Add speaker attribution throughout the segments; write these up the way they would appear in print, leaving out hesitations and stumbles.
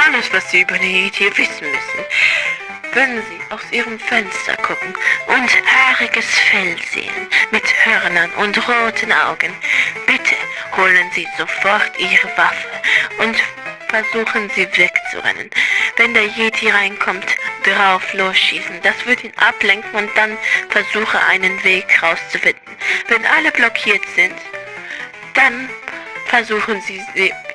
Speaker 1: alles, was Sie über die Yeti wissen müssen. Wenn Sie aus Ihrem Fenster gucken und haariges Fell sehen, mit Hörnern und roten Augen, bitte holen Sie sofort Ihre Waffe und versuchen Sie wegzurennen. Wenn der Yeti reinkommt, drauf losschießen. Das wird ihn ablenken und dann versuche einen Weg rauszufinden. Wenn alle blockiert sind, dann versuchen Sie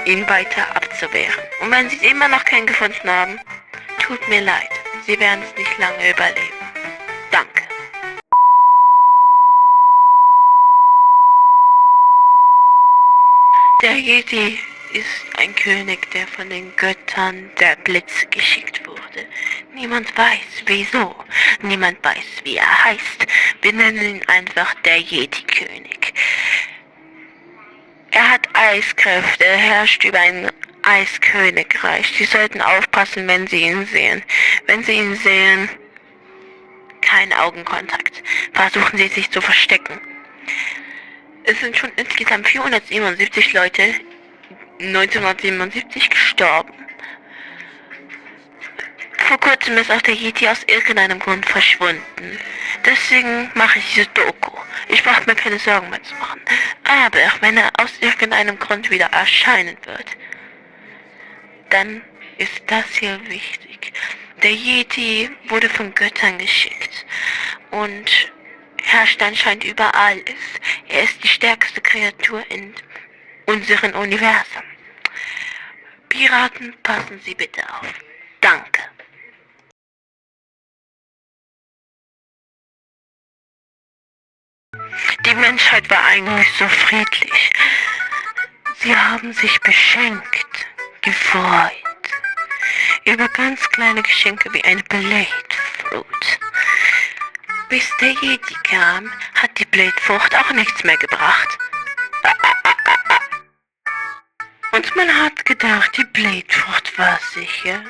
Speaker 1: ihn weiter abzuwehren. Und wenn Sie immer noch keinen gefunden haben, tut mir leid, Sie werden es nicht lange überleben. Danke. Der Yeti ist ein König, der von den Göttern der Blitze geschickt wurde. Niemand weiß, wieso. Niemand weiß, wie er heißt. Wir nennen ihn einfach der Yeti-König. Er hat Eiskräfte, er herrscht über ein Eiskönigreich. Sie sollten aufpassen, wenn Sie ihn sehen. Wenn Sie ihn sehen, kein Augenkontakt. Versuchen Sie sich zu verstecken. Es sind schon insgesamt 477 Leute 1977 gestorben. Vor kurzem ist auch der Yeti aus irgendeinem Grund verschwunden. Deswegen mache ich diese Doku. Ich brauche mir keine Sorgen mehr zu machen. Aber wenn er aus irgendeinem Grund wieder erscheinen wird, dann ist das hier wichtig. Der Yeti wurde von Göttern geschickt und herrscht anscheinend über alles. Er ist die stärkste Kreatur in unserem Universum. Piraten, passen Sie bitte auf. Danke. Die Menschheit war eigentlich so friedlich. Sie haben sich beschenkt, gefreut. Über ganz kleine Geschenke wie eine Blade-Fruit. Bis der Yeti kam, hat die Blade-Frucht auch nichts mehr gebracht. Und man hat gedacht, die Blade-Frucht war sicher.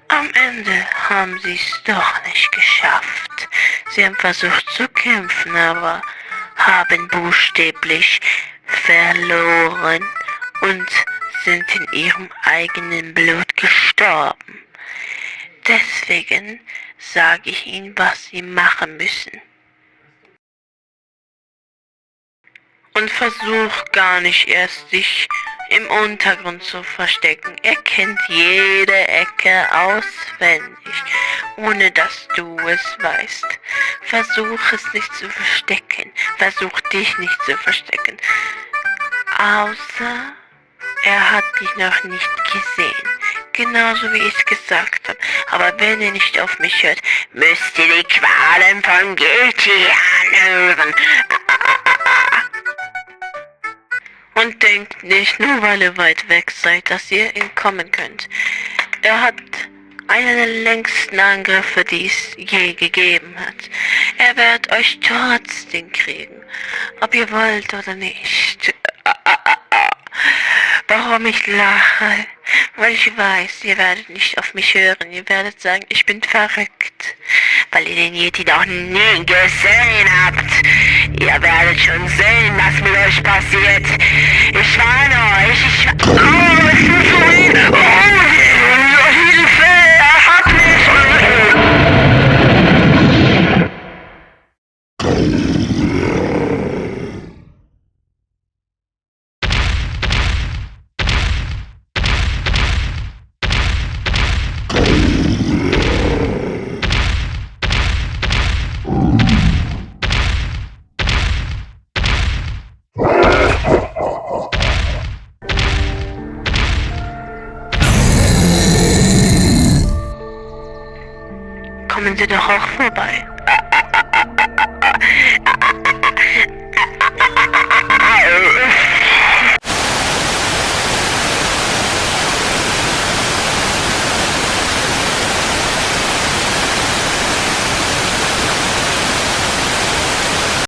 Speaker 1: Am Ende haben sie es doch nicht geschafft. Sie haben versucht zu kämpfen, aber haben buchstäblich verloren und sind in ihrem eigenen Blut gestorben. Deswegen sage ich ihnen, was sie machen müssen. Und versuch gar nicht erst, sich im Untergrund zu verstecken. Er kennt jede Ecke auswendig, ohne dass du es weißt. Versuch es nicht zu verstecken. Versuch dich nicht zu verstecken. Außer er hat dich noch nicht gesehen. Genauso wie ich es gesagt habe. Aber wenn ihr nicht auf mich hört, müsst ihr die Qualen von Yeti anhören. Und denkt nicht, nur weil ihr weit weg seid, dass ihr entkommen könnt. Er hat einen der längsten Angriffe, die es je gegeben hat. Er wird euch trotzdem kriegen, ob ihr wollt oder nicht. Warum ich lache? Weil ich weiß, ihr werdet nicht auf mich hören. Ihr werdet sagen, ich bin verrückt. Weil ihr den Yeti noch nie gesehen habt. Ihr werdet schon sehen, was mit euch passiert. Ich warne euch. Oh, es ist so ihn. Oh, Hilfe, er hat mich. Kommen Sie doch auch vorbei.